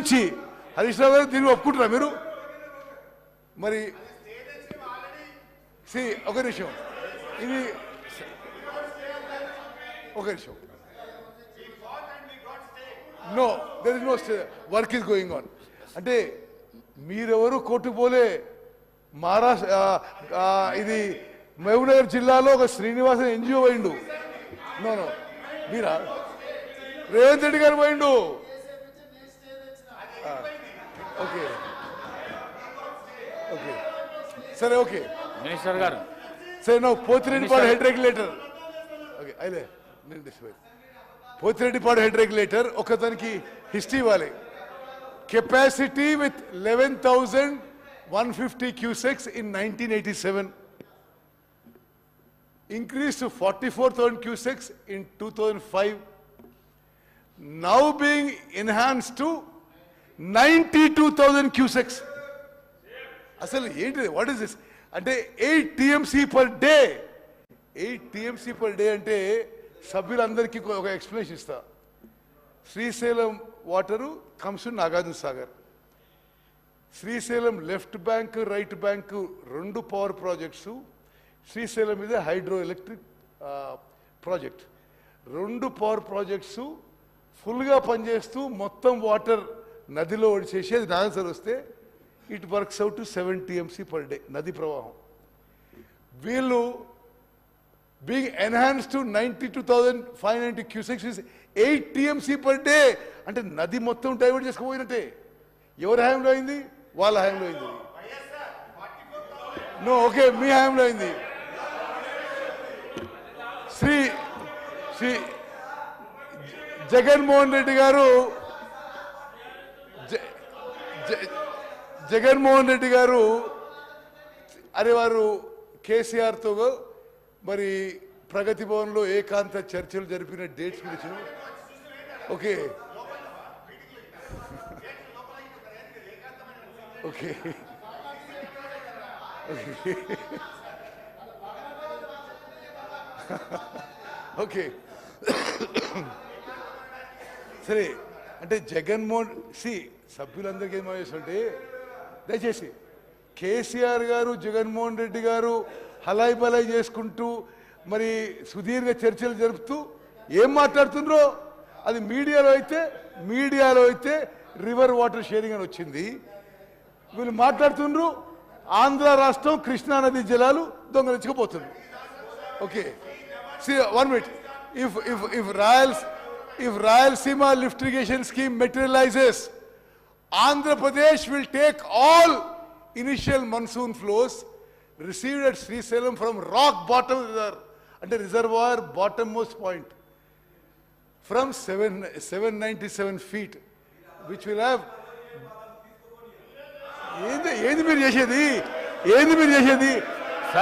నుంచి హరీష్ రావు గారు దీన్ని ఒప్పుకుంటారా మీరు? మరి ఒక నిమిషం, ఇది ఒక నిమిషం. No, there is no work is going on. అంటే మీరెవరు కోర్టుకు పోలే. మహారాష్ట్ర ఇది మహబూబ్నగర్ జిల్లాలో ఒక శ్రీనివాసన్ ఎన్జిఓ పోయిండు. నో నో, మీరా? రేవంత్ రెడ్డి గారు పోయిండు. ఓకే ఓకే సరే, ఓకే మినిస్టర్ గారు సరే. No Pothireddypadu head regulator. Okay అయితే నేను డిస్ప్లే పోతిరెడ్డిపాడు హెడ్ రెగ్యులేటర్ ఒకదానికి హిస్టరీ ఇవ్వాలి. Capacity with 11,150 cusecs in 1987, increased to 44,000 cusecs in 2005, now being enhanced to 92,000 cusecs. అసలు ఏంటిది? What is this? అంటే 8 TMC per day. 8 TMC per day అంటే సభ్యులందరికీ ఒక ఎక్స్ప్లెనేషన్ ఇస్తా. Srisailam water comes to Nagarjuna Sagar. Srisailam left bank right bank రెండు power projects. Srisailam మీద hydro electric project. రెండు పవర్ ప్రాజెక్ట్స్ ఫుల్గా పనిచేస్తూ మొత్తం వాటర్ నదిలో ఒడిచేసి అది నాగర్ వస్తే it works out to 7 TMC per day నది ప్రవాహం. వీళ్ళు being enhanced to 92,590 cusecs is 8 TMC per day. అంటే నది మొత్తం డైవర్ట్ చేసుకుపోయినట్టే. ఎవరి హయాంలో అయింది? వాళ్ళ హయాంలో అయింది. నో, ఓకే, మీ హయాంలో అయింది. శ్రీ జగన్మోహన్ రెడ్డి గారు అరే వారు కేసీఆర్తో మరి ప్రగతి భవన్లో ఏకాంత చర్చలు జరిపిన డేట్స్ గురించి. ఓకే ఓకే ఓకే సరే. అంటే జగన్మోహన్ సభ్యులందరికీ ఏమో చేస్తుంటే దయచేసి కేసీఆర్ గారు జగన్మోహన్ రెడ్డి గారు హలాయి బలాయి చేసుకుంటూ మరి సుదీర్ఘ చర్చలు జరుపుతూ ఏం మాట్లాడుతుండ్రో అది మీడియాలో అయితే రివర్ వాటర్ షేరింగ్ అని వచ్చింది. వీళ్ళు మాట్లాడుతుండ్రు ఆంధ్ర రాష్ట్రం కృష్ణానది జలాలు దొంగలించుకుపోతుంది. Okay, one minute. if Rayalaseema lift irrigation scheme materializes, Andhra Pradesh will take all initial monsoon flows received at Srisailam from rock bottom and the reservoir bottommost point from 797 feet, which will have. ఏంది మీరు చేసేది?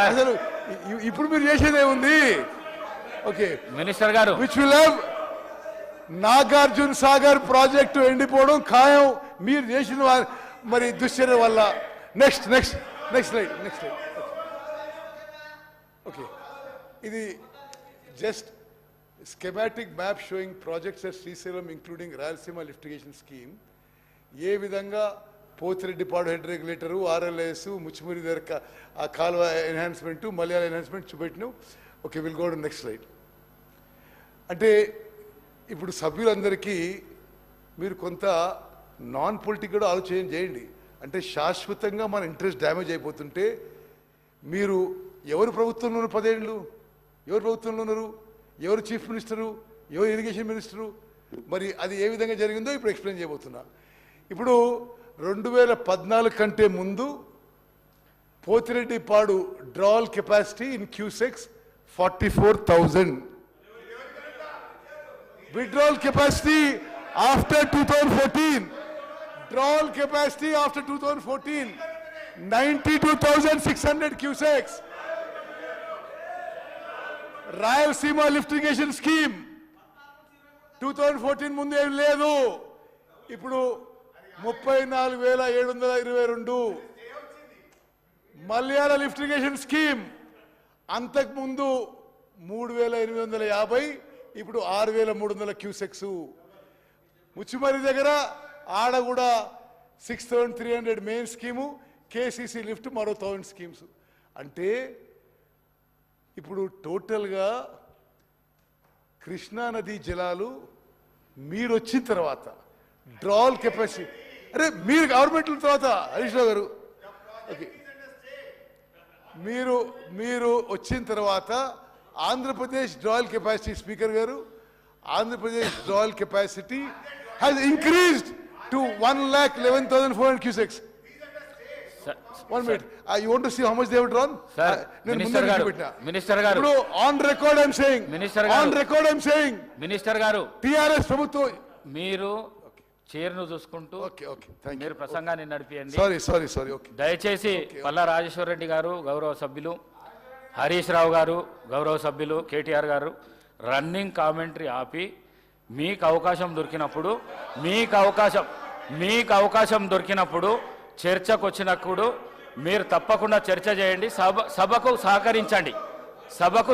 అసలు ఇప్పుడు మీరు చేసేదే ఉంది. Okay minister గారు, which will have Nagarjuna Sagar project ఎండిపోవడం ఖాయం మీరు చేసిన మరి దుశ్చర్య వల్ల. Next slide. ఓకే, ఇది just schematic map showing projects at Srisailam including Rayalaseema lift irrigation scheme. ఏ విధంగా Pothireddypadu head regulator, RLS, Muchumarri దగ్గర ఆ కాలువ ఎన్హాన్స్మెంటు, మలయాళ ఎన్హాన్స్మెంట్ చూపెట్టినావు. Okay, will go to next slide. అంటే ఇప్పుడు సభ్యులందరికీ మీరు కొంత నాన్ పొలిటికల్ ఆలోచన చేయండి. అంటే శాశ్వతంగా మన ఇంట్రెస్ట్ డ్యామేజ్ అయిపోతుంటే మీరు ఎవరు ప్రభుత్వంలో ఉన్నారు? 10 ఏళ్ళు ఎవరు ప్రభుత్వంలో ఉన్నారు? ఎవరు చీఫ్ మినిస్టరు? ఎవరు ఇరిగేషన్ మినిస్టరు? మరి అది ఏ విధంగా జరిగిందో ఇప్పుడు ఎక్స్ప్లెయిన్ చేయబోతున్నా. ఇప్పుడు 2014 కంటే ముందు Pothireddypadu drawal capacity in cusecs 44,000. withdrawal capacity after 2014, drawal capacity after 2014 92,600 cusecs. Rayalaseema lift irrigation scheme 2014 ముందు ఏం లేదు. ఇప్పుడు 34,722. మలయాళ లిఫ్ట్ ఇరిగేషన్ స్కీమ్ అంతకు ముందు 3,850, ఇప్పుడు 6,300 క్యూసెక్స్. ముచ్చిమరి దగ్గర ఆడ కూడా 6,300 మెయిన్ స్కీము, కేసీసీ లిఫ్ట్ మరో 1,000 స్కీమ్స్. అంటే ఇప్పుడు టోటల్గా కృష్ణానదీ జలాలు మీరు వచ్చిన తర్వాత డ్రాల్ కెపాసిటీ, అరే మీరు గవర్నమెంట్ తర్వాత హరీష్ రావు గారు, ఓకే, మీరు వచ్చిన తర్వాత ఆంధ్రప్రదేశ్ డ్రాయల్ కెపాసిటీ, స్పీకర్ గారు, Andhra Pradesh drawal capacity has increased to 1,11,400 cusecs. 1 minute. You want to see how much they have drawn? Sir, Minister garu. ఇప్పుడు on record I'm saying. Minister garu. On record I'm saying. Minister garu. TRS ప్రభుత్వం. మీరు చైర్ను చూసుకుంటూ okay okay thank you. మీరు ప్రసంగాన్ని నడిపియండి. Sorry okay. దయచేసి పల్లా రాజేశ్వర రెడ్డి గారు గౌరవ సభ్యులు, హరీష్ రావు గారు గౌరవ సభ్యులు, కేటీఆర్ గారు రన్నింగ్ కామెంటరీ ఆపి మీకు అవకాశం దొరికినప్పుడు చర్చకు వచ్చినప్పుడు మీరు తప్పకుండా చర్చ చేయండి. సభకు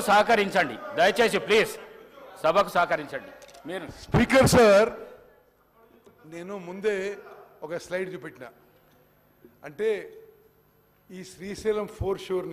సహకరించండి దయచేసి ప్లీజ్, సభకు సహకరించండి. మీరు స్పీకర్ సార్, నేను ముందే ఒక స్లైడ్ చూపెట్టిన, అంటే ఈ శ్రీశైలం 4 షోర్